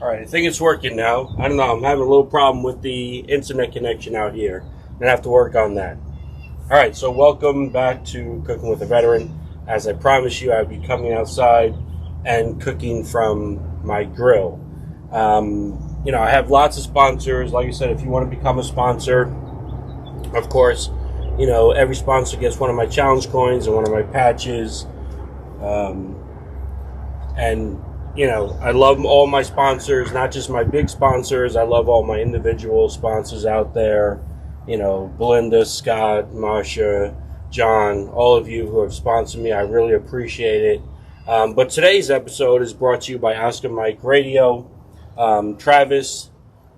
Alright, I think it's working now. I don't know, I'm having a little problem with the internet connection out here. I'm going to have to work on that. Alright, so welcome back to Cooking with a Veteran. As I promised you, I'd be coming outside and cooking from my grill. I have lots of sponsors. Like I said, if you want to become a sponsor, of course, every sponsor gets one of my challenge coins and one of my patches. I love all my sponsors, not just my big sponsors. I love all my individual sponsors out there. Belinda, Scott, Marsha, John, all of you who have sponsored me. I really appreciate it. But today's episode is brought to you by Oscar Mike Radio. Travis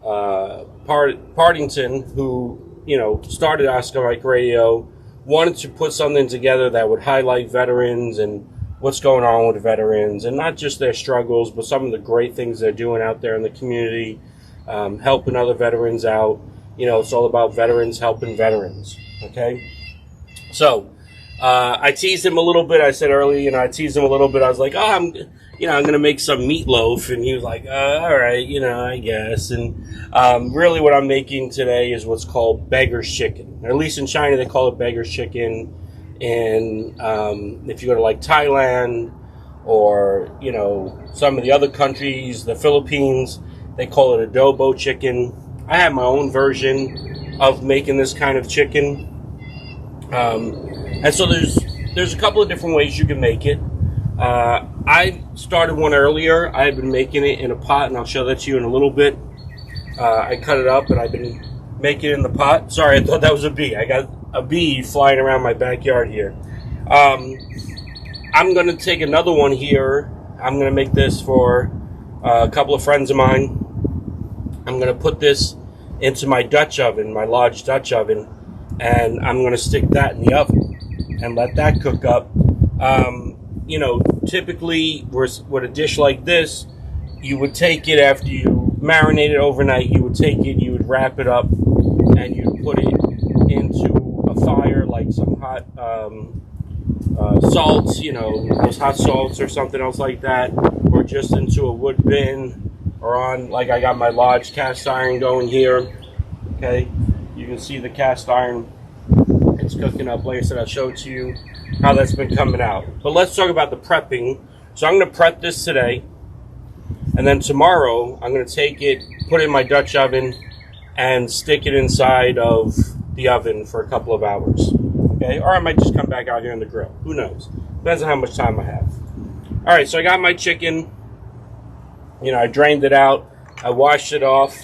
Partington, who, started Oscar Mike Radio, wanted to put something together that would highlight veterans and what's going on with veterans, and not just their struggles, but some of the great things they're doing out there in the community, helping other veterans out. It's all about veterans helping veterans, okay? So, I teased him a little bit. I said earlier, I teased him a little bit. I was like, I'm going to make some meatloaf. And he was like, all right, I guess. And really what I'm making today is what's called Beggars Chicken. At least in China, they call it Beggars Chicken. And if you go to like Thailand or, some of the other countries, the Philippines, they call it adobo chicken. I have my own version of making this kind of chicken. And so there's a couple of different ways you can make it. I started one earlier. I had been making it in a pot, and I'll show that to you in a little bit. I cut it up, and I've been making it in the pot. Sorry, I thought that was a bee. I got a bee flying around my backyard here. I'm going to take another one here. I'm going to make this for a couple of friends of mine. I'm going to put this into my Dutch oven, my large Dutch oven, and I'm going to stick that in the oven and let that cook up. Typically with a dish like this, you would take it after you marinate it overnight. You would take it, you would wrap it up, and you'd put it into a fire, like some hot salts, those hot salts or something else like that, or just into a wood bin, or on, like I got my large cast iron going here. Okay, you can see the cast iron. It's cooking up. Like I said, I'll show it to you how that's been coming out. But let's talk about the prepping. So I'm going to prep this today, and then tomorrow I'm going to take it, put it in my Dutch oven, and stick it inside of the oven for a couple of hours. Okay, or I might just come back out here on the grill. Who knows? Depends on how much time I have. All right, so I got my chicken. I drained it out. I washed it off.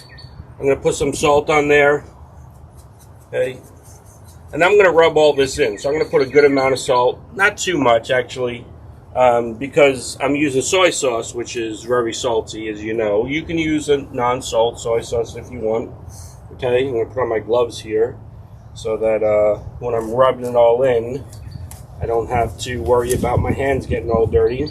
I'm going to put some salt on there. Okay. And I'm going to rub all this in. So I'm going to put a good amount of salt. Not too much, actually, because I'm using soy sauce, which is very salty, as you know. You can use a non-salt soy sauce if you want. Okay, I'm going to put on my gloves here so that when I'm rubbing it all in, I don't have to worry about my hands getting all dirty.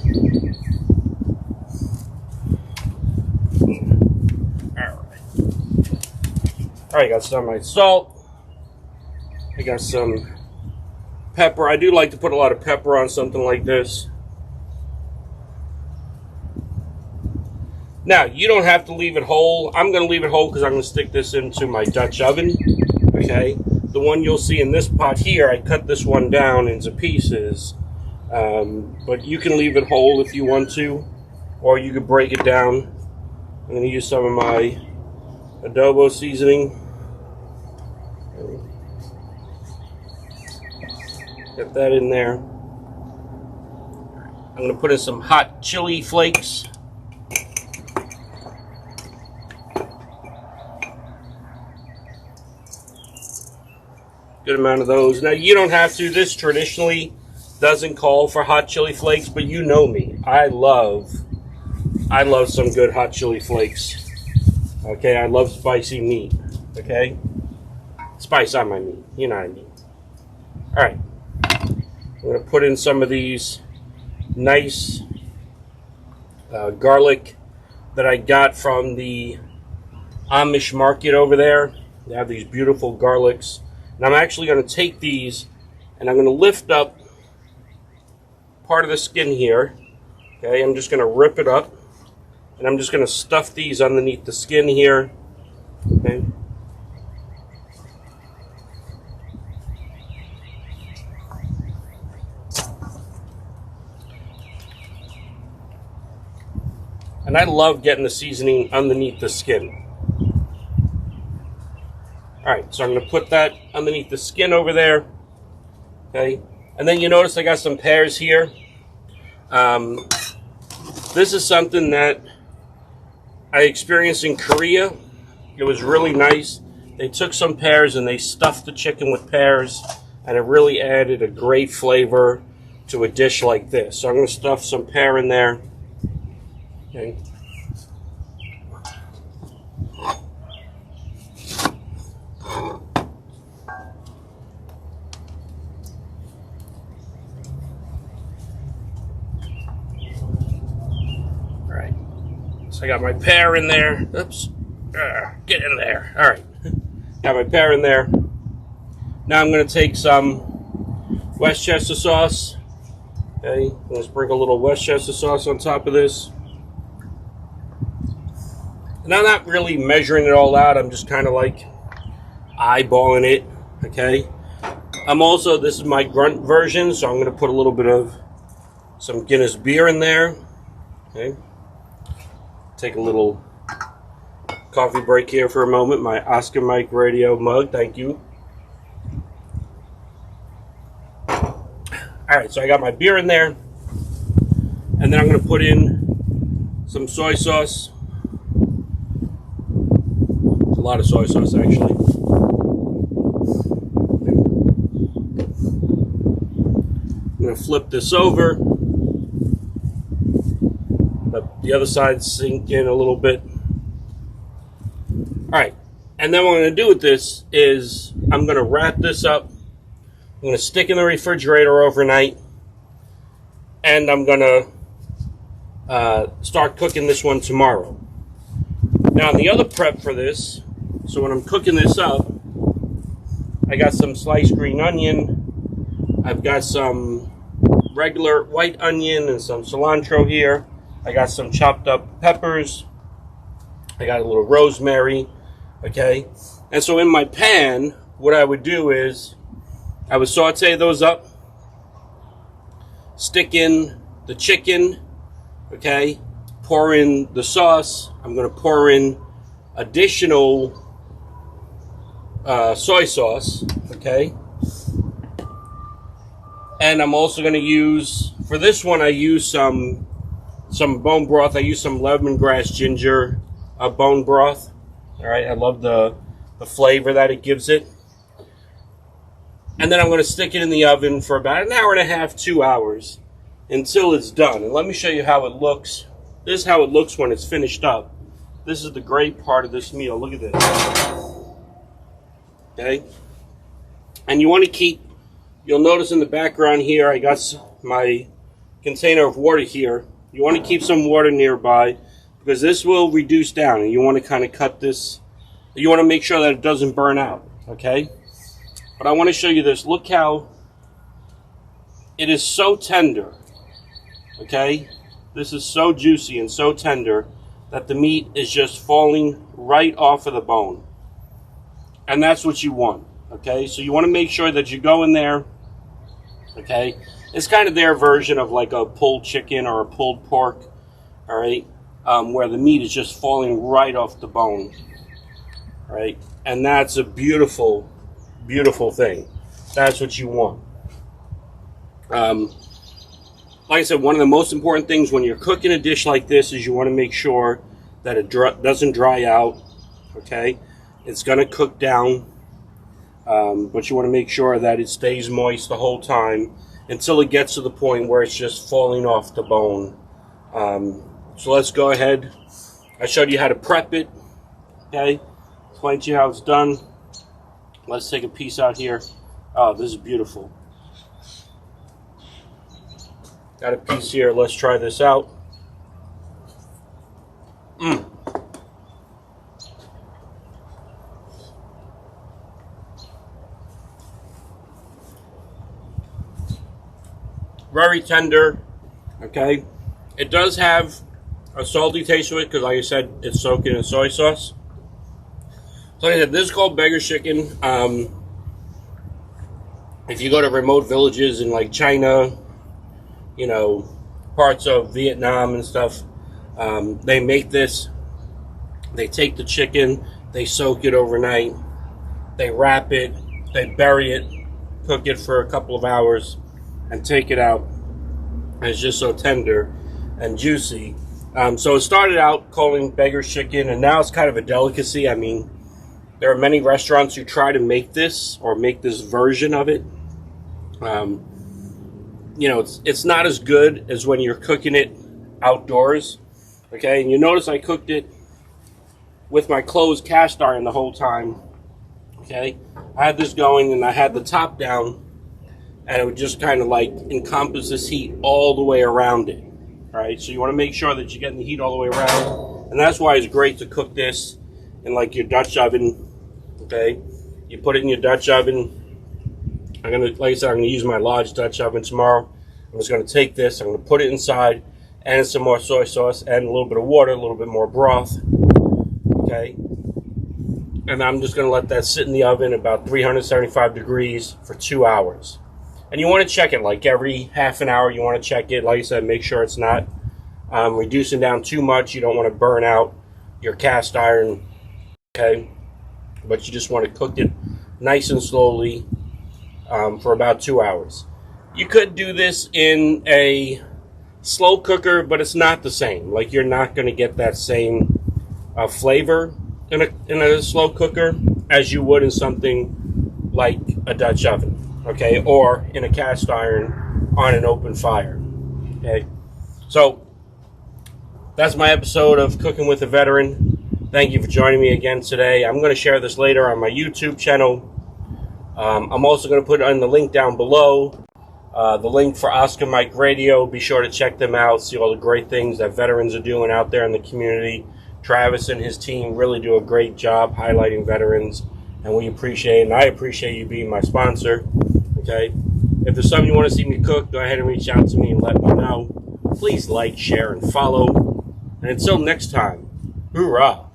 All right, got some of my salt. I got some pepper. I do like to put a lot of pepper on something like this. Now, you don't have to leave it whole. I'm going to leave it whole because I'm going to stick this into my Dutch oven. Okay? The one you'll see in this pot here, I cut this one down into pieces. But you can leave it whole if you want to, or you could break it down. I'm going to use some of my adobo seasoning. Get that in there. I'm going to put in some hot chili flakes. Good amount of those. Now, you don't have to. This traditionally doesn't call for hot chili flakes, but you know me. I love some good hot chili flakes. Okay, I love spicy meat. Okay? Spice on my meat. You know what I mean. All right. I'm going to put in some of these nice garlic that I got from the Amish market over there. They have these beautiful garlics. And I'm actually going to take these and I'm going to lift up part of the skin here. Okay, I'm just going to rip it up And I'm just going to stuff these underneath the skin here. Okay. And I love getting the seasoning underneath the skin. Alright, so I'm going to put that underneath the skin over there. Okay. And then you notice I got some pears here. This is something that I experienced in Korea. It was really nice. They took some pears and they stuffed the chicken with pears, and it really added a great flavor to a dish like this. So I'm going to stuff some pear in there. Okay. Alright. So I got my pear in there. Oops. Get in there. Alright. Got my pear in there. Now I'm going to take some Westchester sauce. Okay. I'm going to sprinkle a little Westchester sauce on top of this. And I'm not really measuring it all out. I'm just kind of like eyeballing it. Okay. This is my Grunt version, so I'm going to put a little bit of some Guinness beer in there. Okay. Take a little coffee break here for a moment. My Oscar Mike radio mug, thank you. Alright, so I got my beer in there. And then I'm going to put in some soy sauce. A lot of soy sauce, actually. I'm going to flip this over. Let the other side sink in a little bit. Alright, and then what I'm going to do with this is I'm going to wrap this up. I'm going to stick in the refrigerator overnight. And I'm going to start cooking this one tomorrow. Now, the other prep for this, so when I'm cooking this up, I got some sliced green onion. I've got some regular white onion and some cilantro here. I got some chopped up peppers. I got a little rosemary. Okay, and so in my pan, what I would do is I would saute those up, stick in the chicken, okay, pour in the sauce. I'm going to pour in additional soy sauce, okay, and I'm also going to use, for this one, I use some bone broth. I use some lemongrass ginger bone broth. All right, I love the flavor that it gives it. And then I'm going to stick it in the oven for about an hour and a half, 2 hours, until it's done. And let me show you how it looks. This is how it looks when it's finished up. This is the great part of this meal. Look at this. Okay? And you want to keep, you'll notice in the background here, I got my container of water here. You want to keep some water nearby, because this will reduce down, and you want to kind of cut this. You want to make sure that it doesn't burn out, okay? But I want to show you this. Look how it is so tender, okay? This is so juicy and so tender that the meat is just falling right off of the bone. And that's what you want, okay? So you want to make sure that you go in there, okay? It's kind of their version of like a pulled chicken or a pulled pork, all right? Where the meat is just falling right off the bone, right? And that's a beautiful, beautiful thing. That's what you want. Like I said, one of the most important things when you're cooking a dish like this is you want to make sure that it doesn't dry out, okay? It's going to cook down, but you want to make sure that it stays moist the whole time until it gets to the point where it's just falling off the bone. So let's go ahead. I showed you how to prep it, okay? Explain to you how it's done. Let's take a piece out here. Oh, this is beautiful. Got a piece here. Let's try this out. Very tender, okay? It does have a salty taste to it because, like I said, it's soaked in soy sauce. So like I said, this is called Beggars Chicken. If you go to remote villages in like China, you know, parts of Vietnam and stuff, they make this. They take the chicken, they soak it overnight, they wrap it, they bury it, cook it for a couple of hours, and take it out. And it's just so tender and juicy. So it started out calling Beggars Chicken, and now it's kind of a delicacy. I mean, there are many restaurants who try to make this or make this version of it. You know, it's not as good as when you're cooking it outdoors. Okay, and you notice I cooked it with my closed cast iron the whole time. Okay, I had this going and I had the top down, and it would just kind of like encompass this heat all the way around it. All right, so you want to make sure that you're getting the heat all the way around, and that's why it's great to cook this in like your Dutch oven. Okay, you put it in your Dutch oven. I'm gonna, like I said, I'm gonna use my large Dutch oven tomorrow. I'm just gonna take this, I'm gonna put it inside, and some more soy sauce, and a little bit of water, a little bit more broth. Okay, and I'm just gonna let that sit in the oven about 375 degrees for 2 hours. And you want to check it like every half an hour. You want to check it. Like I said, make sure it's not reducing down too much. You don't want to burn out your cast iron. Okay, but you just want to cook it nice and slowly for about 2 hours. You could do this in a slow cooker, but it's not the same. Like, you're not going to get that same flavor in a slow cooker as you would in something like a Dutch oven. Okay, or in a cast iron on an open fire. Okay, so that's my episode of Cooking with a Veteran. Thank you for joining me again today. I'm going to share this later on my YouTube channel. I'm also going to put on the link down below, the link for Oscar Mike Radio. Be sure to check them out, see all the great things that veterans are doing out there in the community. Travis and his team really do a great job highlighting veterans, and we appreciate it, and I appreciate you being my sponsor. Okay, if there's something you want to see me cook, go ahead and reach out to me and let me know. Please like, share, and follow. And until next time, hoorah!